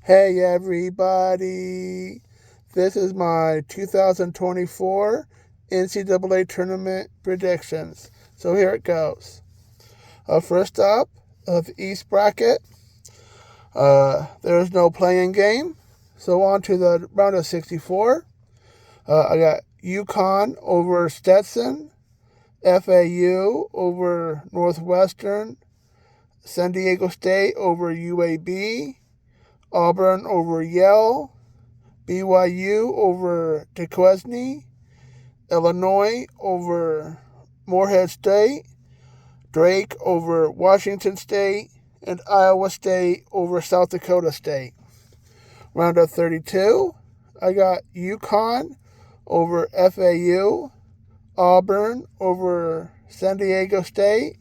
Hey everybody, this is my 2024 NCAA tournament predictions. So here it goes. First up, the East bracket, there is no playing game. So on to the round of 64. I got UConn over Stetson, FAU over Northwestern, San Diego State over UAB, Auburn over Yale, BYU over Duquesne, Illinois over Morehead State, Drake over Washington State, and Iowa State over South Dakota State. Round of 32, I got UConn over FAU, Auburn over San Diego State,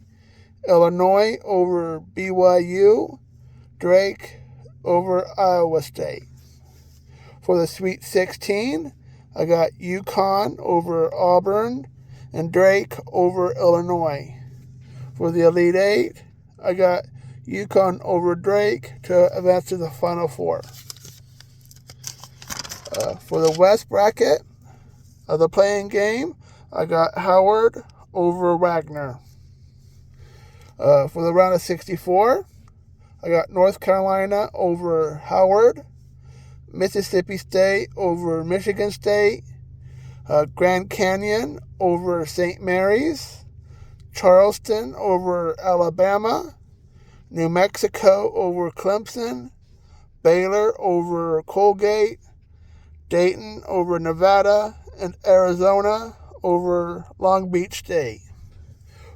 Illinois over BYU, Drake over Iowa State. For the Sweet 16, I got UConn over Auburn and Drake over Illinois. For the Elite Eight, I got UConn over Drake to advance to the Final Four. For the West bracket of the playing game, I got Howard over Wagner. For the round of 64, I got North Carolina over Howard, Mississippi State over Michigan State, Grand Canyon over St. Mary's, Charleston over Alabama, New Mexico over Clemson, Baylor over Colgate, Dayton over Nevada, and Arizona over Long Beach State.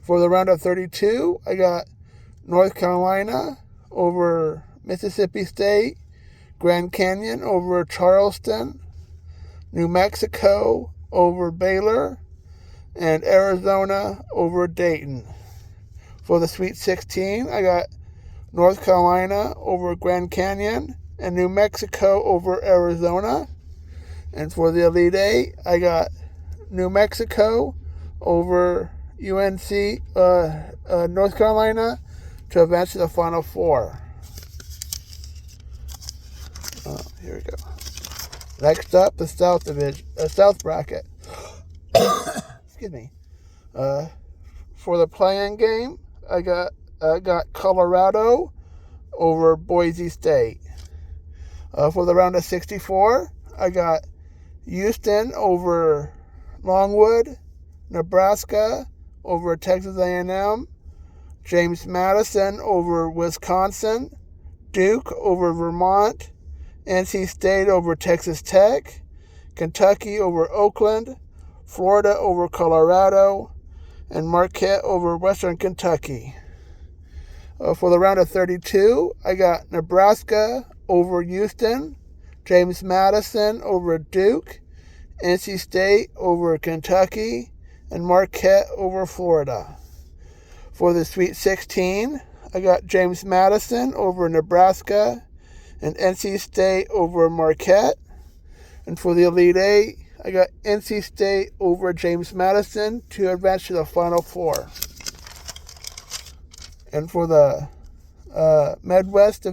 For the round of 32, I got North Carolina over Mississippi State, Grand Canyon over Charleston, New Mexico over Baylor, and Arizona over Dayton. For the Sweet 16, I got North Carolina over Grand Canyon and New Mexico over Arizona. And for the Elite Eight, I got New Mexico over UNC, North Carolina to advance to the Final Four. Here we go. Next up, the South bracket. Excuse me. For the play-in game, I got Colorado over Boise State. For the round of 64, I got Houston over Longwood, Nebraska over Texas A&M, James Madison over Wisconsin, Duke over Vermont, NC State over Texas Tech, Kentucky over Oakland, Florida over Colorado, and Marquette over Western Kentucky. For the round of 32, I got Nebraska over Houston, James Madison over Duke, NC State over Kentucky, and Marquette over Florida. For the Sweet 16, I got James Madison over Nebraska and NC State over Marquette. And for the Elite Eight, I got NC State over James Madison to advance to the Final Four. And for the Midwest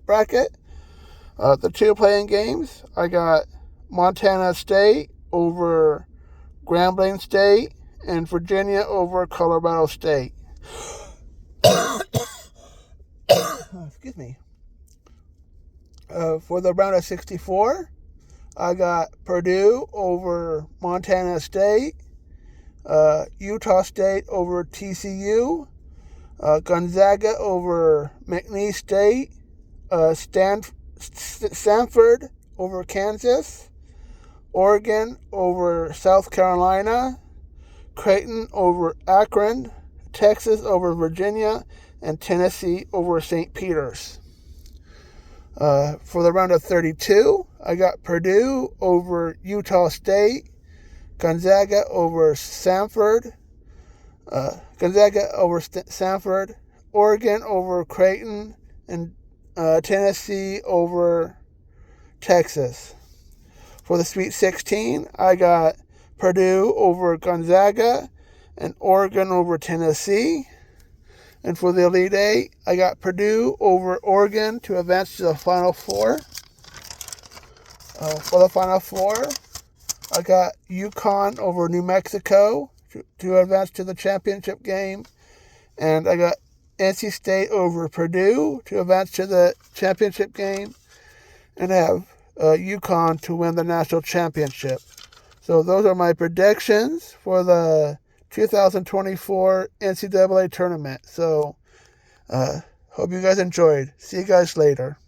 bracket, the two playing games, I got Montana State over Grambling State and Virginia over Colorado State. Excuse me. For the round of 64, I got Purdue over Montana State, Utah State over TCU, Gonzaga over McNeese State, Stanford over Kansas, Oregon over South Carolina, Creighton over Akron, Texas over Virginia, and Tennessee over St. Peter's. For the round of 32, I got Purdue over Utah State, Gonzaga over Stanford, Oregon over Creighton, and Tennessee over Texas. For the Sweet 16, I got Purdue over Gonzaga and Oregon over Tennessee. And for the Elite Eight, I got Purdue over Oregon to advance to the Final Four. For the Final Four, I got UConn over New Mexico to advance to the championship game. And I got NC State over Purdue to advance to the championship game. And I have UConn to win the national championship. So those are my predictions for the 2024 NCAA tournament. So hope you guys enjoyed. See you guys later.